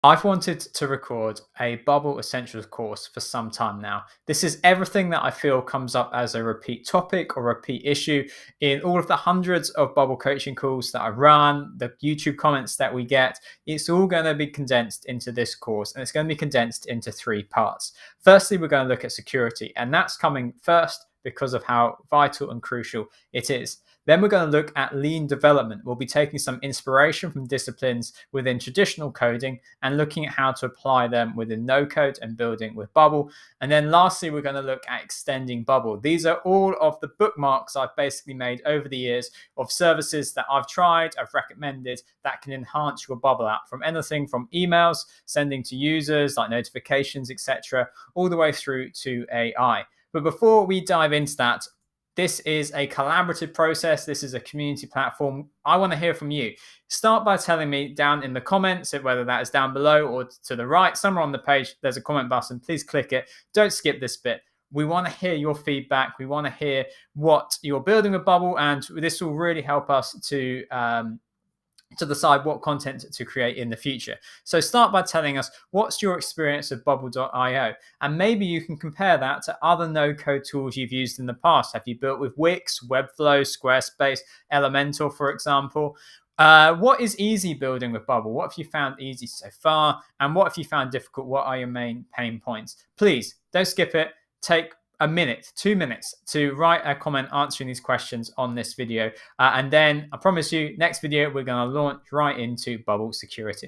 I've wanted to record a Bubble Essentials course for some time now. This is everything that I feel comes up as a repeat topic or repeat issue in all of the hundreds of Bubble coaching calls that I run, the YouTube comments that we get. It's all going to be condensed into this course, and it's going to be condensed into three parts. Firstly, we're going to look at security, and that's coming first because of how vital and crucial it is. Then we're going to look at lean development. We'll be taking some inspiration from disciplines within traditional coding and looking at how to apply them within no code and building with Bubble. And then lastly, we're going to look at extending Bubble. These are all of the bookmarks I've basically made over the years of services that I've tried, I've recommended that can enhance your Bubble app, from anything from emails, sending to users like notifications, etc., all the way through to AI. But before we dive into that, this is a collaborative process. This is a community platform. I want to hear from you. Start by telling me down in the comments, whether that is down below or to the right, somewhere on the page, there's a comment button. Please click it. Don't skip this bit. We want to hear your feedback. We want to hear what you're building with Bubble, and this will really help us to decide what content to create in the future. So start by telling us what's your experience of Bubble.io, and maybe you can compare that to other no-code tools you've used in the past. Have you built with Wix, Webflow, Squarespace, Elementor, for example? What is easy building with Bubble? What have you found easy so far? And what have you found difficult? What are your main pain points? Please don't skip it. Take a minute, 2 minutes to write a comment answering these questions on this video. And then I promise you, next video, we're going to launch right into Bubble security.